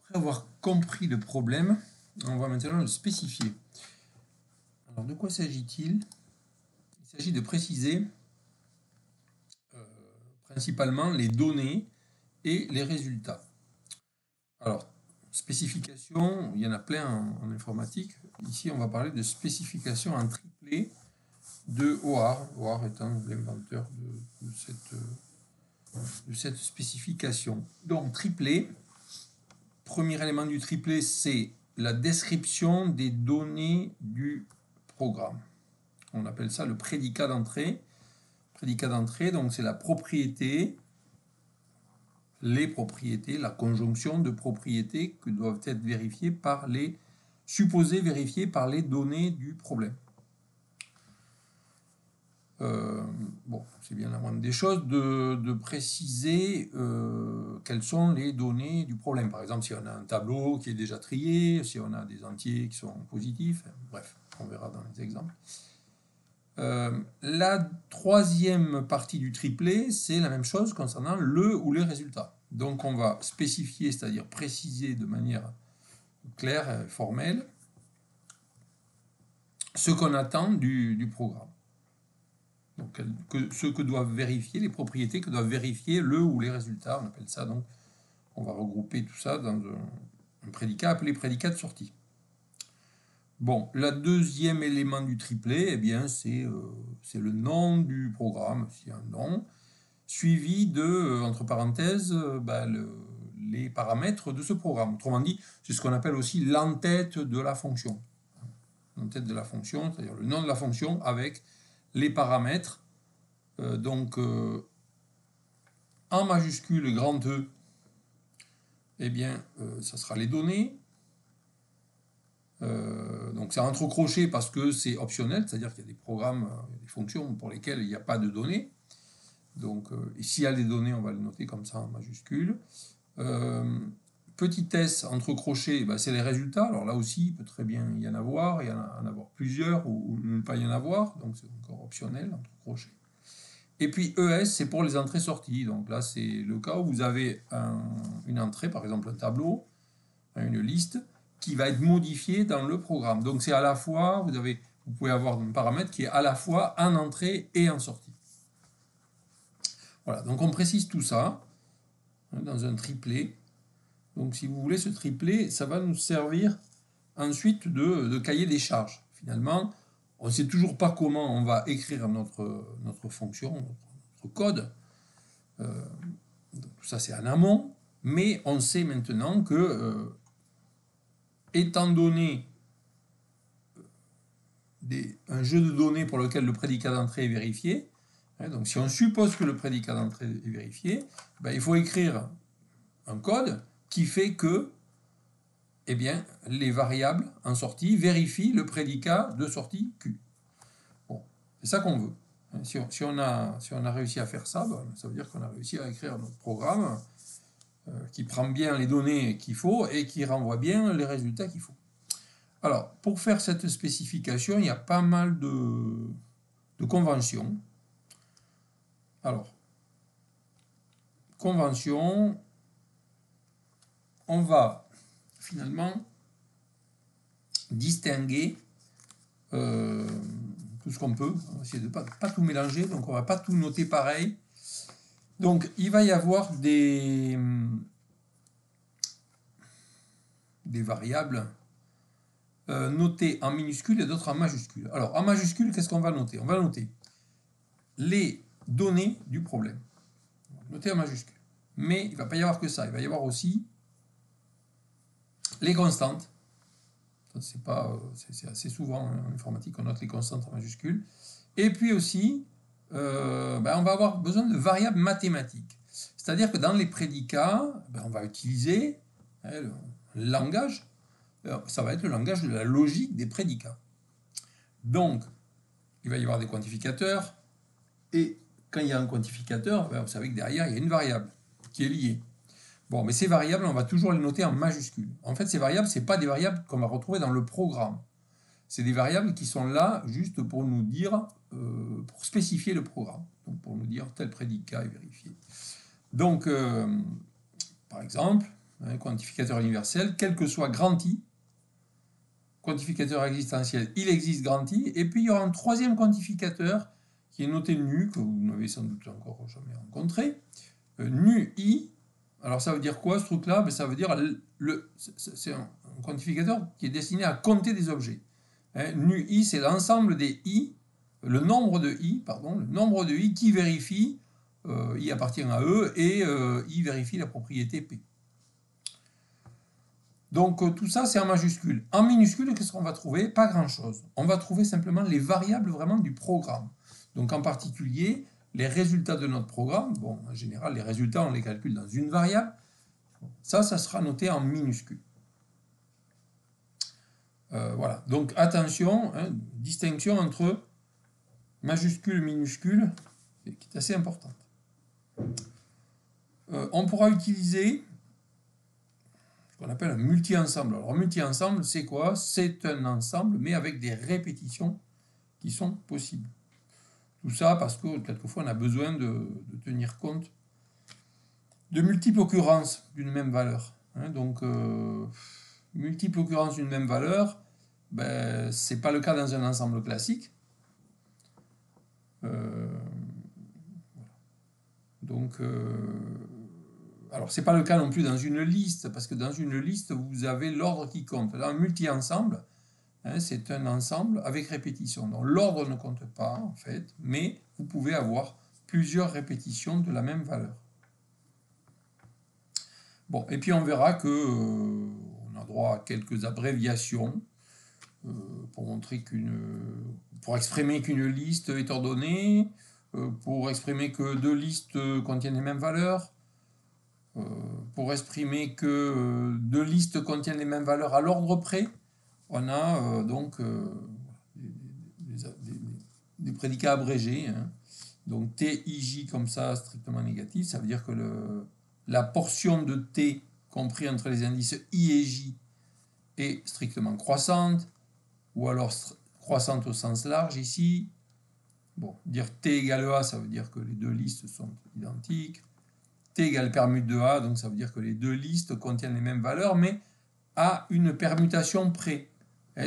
Après avoir compris le problème, on va maintenant le spécifier. Alors, de quoi s'agit-il? Il s'agit de préciser principalement les données et les résultats. Alors, spécification, il y en a plein en informatique. Ici, on va parler de spécification en triplet de OAR. OAR étant l'inventeur de cette spécification. Donc, triplet, premier élément du triplet, c'est la description des données du programme. On appelle ça le prédicat d'entrée. Prédicat d'entrée, donc c'est la propriété, les propriétés, la conjonction de propriétés que doivent être vérifiées par les supposées vérifiées par les données du problème. Bon, c'est bien la moindre des choses de préciser quelles sont les données du problème. Par exemple, si on a un tableau qui est déjà trié, si on a des entiers qui sont positifs, bref, on verra dans les exemples. La troisième partie du triplet, c'est la même chose concernant le ou les résultats. Donc on va spécifier, c'est-à-dire préciser de manière claire et formelle ce qu'on attend du programme. Donc ce que doivent vérifier, les propriétés que doivent vérifier le ou les résultats, on appelle ça donc, on va regrouper tout ça dans un prédicat appelé prédicat de sortie. Bon, le deuxième élément du triplet, eh bien, c'est le nom du programme, s'il y a un nom, suivi de, entre parenthèses, les paramètres de ce programme. Autrement dit, c'est ce qu'on appelle aussi l'entête de la fonction. L'entête de la fonction, c'est-à-dire le nom de la fonction avec les paramètres. En majuscule grand E, eh bien, ça sera les données. Donc c'est entre crochets parce que c'est optionnel, c'est-à-dire qu'il y a des programmes, des fonctions pour lesquelles il n'y a pas de données. Donc s'il y a des données, on va le noter comme ça en majuscule. Petit s entre crochets, c'est les résultats. Alors là aussi, il peut très bien y en avoir, plusieurs ou ne pas y en avoir, donc c'est encore optionnel entre crochets. Et puis ES, c'est pour les entrées-sorties. Donc là, c'est le cas où vous avez une entrée, par exemple un tableau, une liste, qui va être modifiée dans le programme. Donc c'est à la fois, vous pouvez avoir un paramètre qui est à la fois en entrée et en sortie. Voilà, donc on précise tout ça dans un triplet. Donc si vous voulez, ce triplet, ça va nous servir ensuite de cahier des charges. Finalement, on ne sait toujours pas comment on va écrire notre fonction, notre code. Tout ça, c'est en amont. Mais on sait maintenant que, étant donné un jeu de données pour lequel le prédicat d'entrée est vérifié, donc si on suppose que le prédicat d'entrée est vérifié, il faut écrire un code qui fait que les variables en sortie vérifient le prédicat de sortie Q. Bon, c'est ça qu'on veut. Si on a réussi à faire ça, ça veut dire qu'on a réussi à écrire notre programme qui prend bien les données qu'il faut et qui renvoie bien les résultats qu'il faut. Alors, pour faire cette spécification, il y a pas mal de conventions. Alors, convention, on va finalement distinguer tout ce qu'on peut. On va essayer de ne pas tout mélanger, donc on ne va pas tout noter pareil. Donc, il va y avoir des variables notées en minuscules et d'autres en majuscules. Alors, en majuscules, qu'est-ce qu'on va noter? On va noter les données du problème. Noter en majuscule. Mais il ne va pas y avoir que ça. Il va y avoir aussi les constantes. C'est assez souvent en informatique, on note les constantes en majuscules. Et puis aussi, on va avoir besoin de variables mathématiques. C'est-à-dire que dans les prédicats, on va utiliser le langage. Ça va être le langage de la logique des prédicats. Donc, il va y avoir des quantificateurs. Et quand il y a un quantificateur, vous savez que derrière, il y a une variable qui est liée. Bon, mais ces variables, on va toujours les noter en majuscules. En fait, ces variables, ce n'est pas des variables qu'on va retrouver dans le programme. C'est des variables qui sont là juste pour nous dire, pour spécifier le programme. Donc, pour nous dire tel prédicat est vérifié. Donc, par exemple, un quantificateur universel, quel que soit grand I, quantificateur existentiel, il existe grand I, et puis il y aura un troisième quantificateur qui est noté nu, que vous n'avez sans doute encore jamais rencontré, nu I. Alors ça veut dire quoi ce truc-là? Ben, ça veut dire, c'est un quantificateur qui est destiné à compter des objets. Nu I, c'est l'ensemble des I, le nombre de I qui vérifie, I appartient à E, et I vérifie la propriété P. Donc tout ça, c'est en majuscule. En minuscule, qu'est-ce qu'on va trouver? Pas grand-chose. On va trouver simplement les variables vraiment du programme. Donc en particulier, les résultats de notre programme. Bon, en général, les résultats, on les calcule dans une variable. Ça sera noté en minuscule. Voilà. Donc attention, distinction entre majuscule et minuscule, qui est assez importante. On pourra utiliser ce qu'on appelle un multi-ensemble. Alors, un multi-ensemble, c'est quoi? C'est un ensemble, mais avec des répétitions qui sont possibles. Tout ça parce que, quelquefois, on a besoin de tenir compte de multiples occurrences d'une même valeur. Donc, multiples occurrences d'une même valeur, ben, ce n'est pas le cas dans un ensemble classique. Alors, ce n'est pas le cas non plus dans une liste, parce que dans une liste, vous avez l'ordre qui compte. Dans un multi-ensemble, c'est un ensemble avec répétition. Donc, l'ordre ne compte pas, en fait, mais vous pouvez avoir plusieurs répétitions de la même valeur. Bon, et puis on verra que on a droit à quelques abréviations pour exprimer qu'une liste est ordonnée, pour exprimer que deux listes contiennent les mêmes valeurs, pour exprimer que deux listes contiennent les mêmes valeurs à l'ordre près. On a donc des prédicats abrégés. Donc TIJ comme ça, strictement négatif, ça veut dire que la portion de T compris entre les indices I et J est strictement croissante, ou alors croissante au sens large ici. Bon, dire T égale A, ça veut dire que les deux listes sont identiques. T égale permute de A, donc ça veut dire que les deux listes contiennent les mêmes valeurs, mais à une permutation près.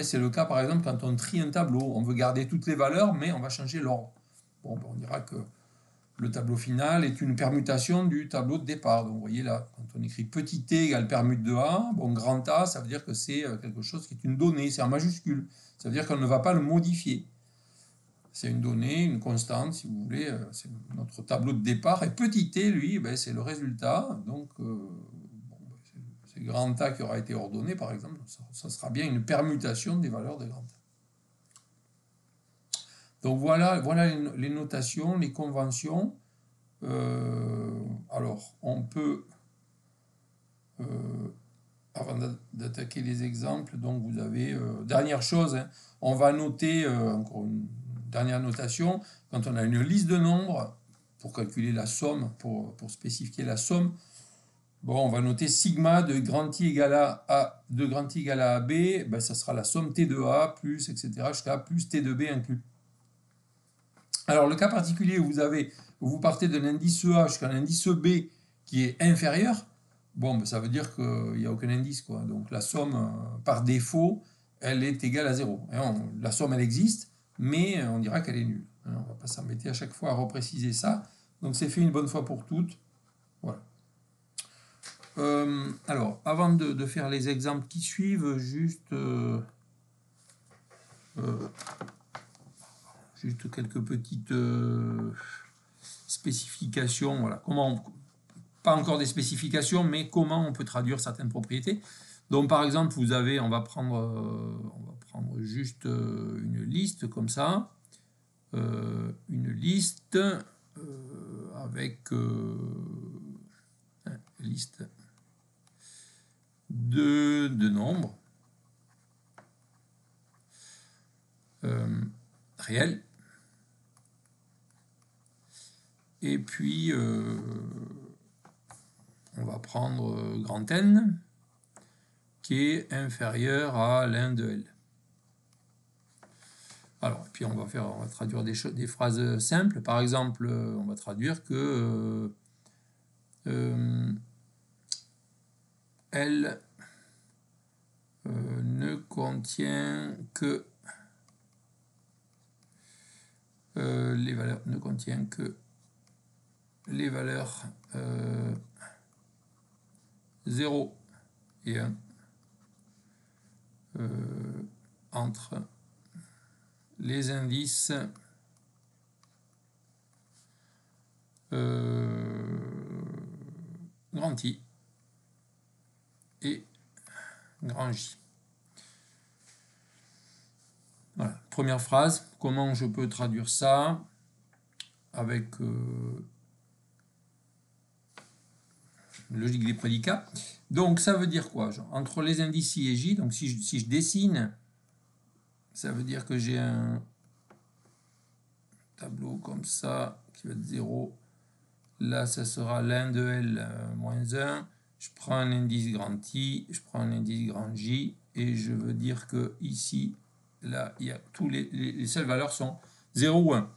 C'est le cas, par exemple, quand on trie un tableau. On veut garder toutes les valeurs, mais on va changer l'ordre. Bon, on dira que le tableau final est une permutation du tableau de départ. Donc, vous voyez là, quand on écrit petit t égale permute de A, bon, grand A, ça veut dire que c'est quelque chose qui est une donnée, c'est en majuscule. Ça veut dire qu'on ne va pas le modifier. C'est une donnée, une constante, si vous voulez, c'est notre tableau de départ. Et petit t, lui, c'est le résultat. Donc, c'est grand A qui aura été ordonné, par exemple. Ça sera bien une permutation des valeurs de grand A. Donc voilà les notations, les conventions. Alors, on peut, avant d'attaquer les exemples, donc vous avez, dernière chose, on va noter, encore une dernière notation, quand on a une liste de nombres, pour calculer la somme, pour spécifier la somme, bon, on va noter sigma de grand I égale à A, de grand I égale à AB, ça sera la somme T de A, plus, etc., jusqu'à plus T de B inclus. Alors, le cas particulier où vous partez d'un indice A jusqu'à un indice B qui est inférieur, bon, ça veut dire qu'il n'y a aucun indice, quoi. Donc, la somme, par défaut, elle est égale à 0. La somme, elle existe, mais on dira qu'elle est nulle. On ne va pas s'embêter à chaque fois à repréciser ça. Donc, c'est fait une bonne fois pour toutes. Voilà. Alors, avant de faire les exemples qui suivent, juste quelques petites spécifications. Voilà. Pas encore des spécifications, mais comment on peut traduire certaines propriétés. Donc, par exemple, on va prendre juste une liste comme ça. Une liste avec liste de nombres réels. Et puis, on va prendre grand N, qui est inférieur à l'un de L. Alors, puis on va traduire des phrases simples. Par exemple, on va traduire que L ne contient que les valeurs, ne contient que les valeurs 0 et 1 entre les indices grand I et grand J. Voilà, première phrase, comment je peux traduire ça avec logique des prédicats. Donc ça veut dire quoi, genre, entre les indices I et J, donc si je dessine, ça veut dire que j'ai un tableau comme ça qui va être 0. Là, ça sera l'un de L moins 1. Je prends un indice grand I, je prends un indice grand J, et je veux dire que ici, là, il y a tous les seules valeurs sont 0 ou 1.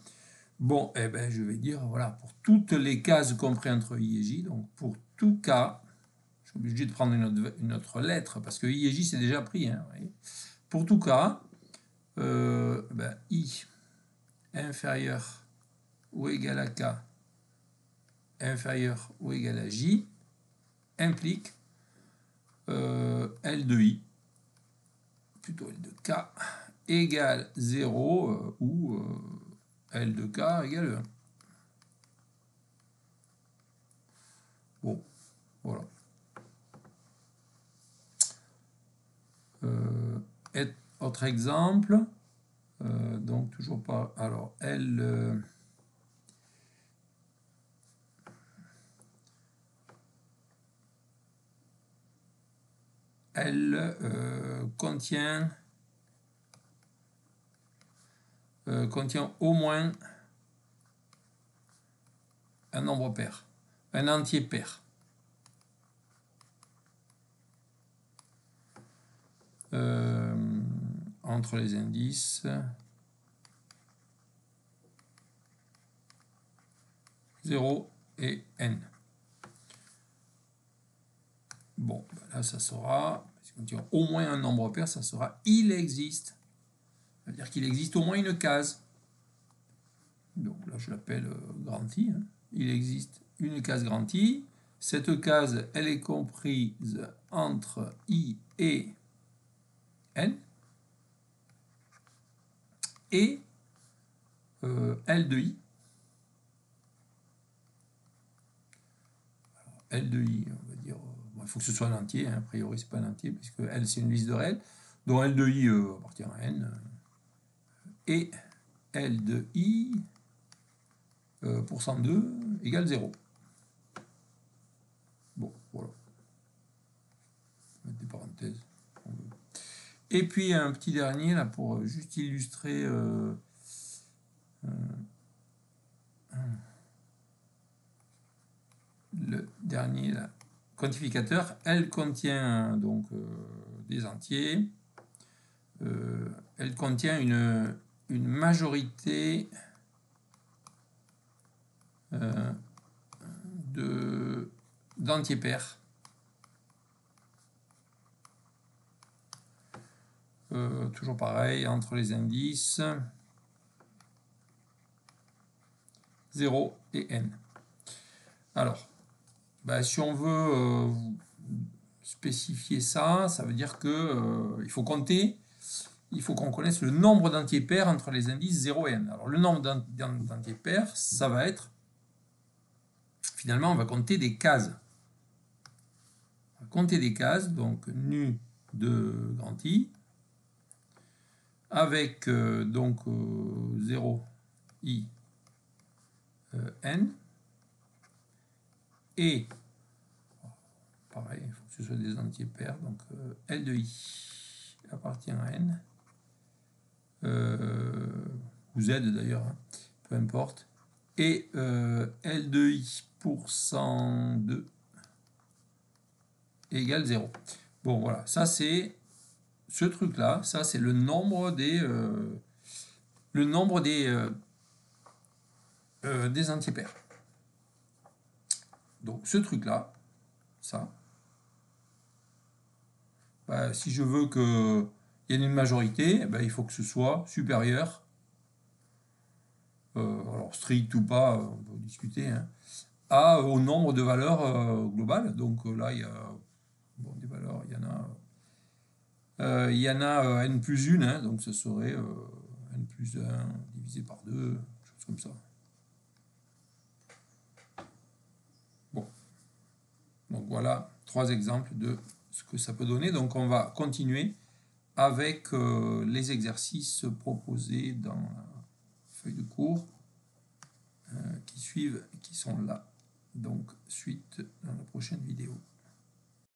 Bon, eh ben, je vais dire, voilà, pour toutes les cases comprises entre I et J, donc pour tout cas, je suis obligé de prendre une autre lettre, parce que I et J, c'est déjà pris. Hein, pour tout cas, ben, I inférieur ou égal à K inférieur ou égal à J implique L de I, plutôt L de K, égale 0 ou L de K égale 1. Bon, voilà. Autre exemple, donc toujours pas. Alors, L. Elle contient au moins un nombre pair, un entier pair. Entre les indices 0 et n. Bon, là ça sera, si on tient au moins un nombre pair, ça sera il existe. Ça veut dire qu'il existe au moins une case. Donc là je l'appelle grand I. Hein. Il existe une case grand I. Cette case, elle est comprise entre I et n. Et L de I. Alors, L de I, on va dire, bon, il faut que ce soit un entier, hein, a priori c'est pas un entier, puisque L c'est une liste de règles, dont L de I appartient à n, et L de I pour 102 égale 0. Bon, voilà. On va mettre des parenthèses. Et puis un petit dernier, là, pour juste illustrer le dernier là, quantificateur, elle contient donc des entiers, elle contient une majorité d'entiers pairs. Toujours pareil, entre les indices 0 et n. Alors, ben, si on veut spécifier ça, ça veut dire que il faut compter, il faut qu'on connaisse le nombre d'entiers pairs entre les indices 0 et n. Alors, le nombre d'entiers pairs, ça va être, finalement, on va compter des cases. On va compter des cases, donc nu de grand I, avec donc 0 I n, et pareil, il faut que ce soit des entiers pairs, donc L de I appartient à n, ou Z d'ailleurs, hein, peu importe, et L de I pour 102 égale 0. Bon, voilà, ça c'est ce truc-là, ça c'est le nombre des entiers pairs. Donc ce truc-là, ça, ben, si je veux qu'il y ait une majorité, ben, il faut que ce soit supérieur, alors strict ou pas, on peut discuter, hein, au nombre de valeurs globales. Donc là, il y a bon, des valeurs, il y en a n plus 1, hein, donc ce serait n plus 1 divisé par 2, chose comme ça. Bon, donc voilà 3 exemples de ce que ça peut donner. Donc on va continuer avec les exercices proposés dans la feuille de cours qui suivent, qui sont là. Donc suite dans la prochaine vidéo.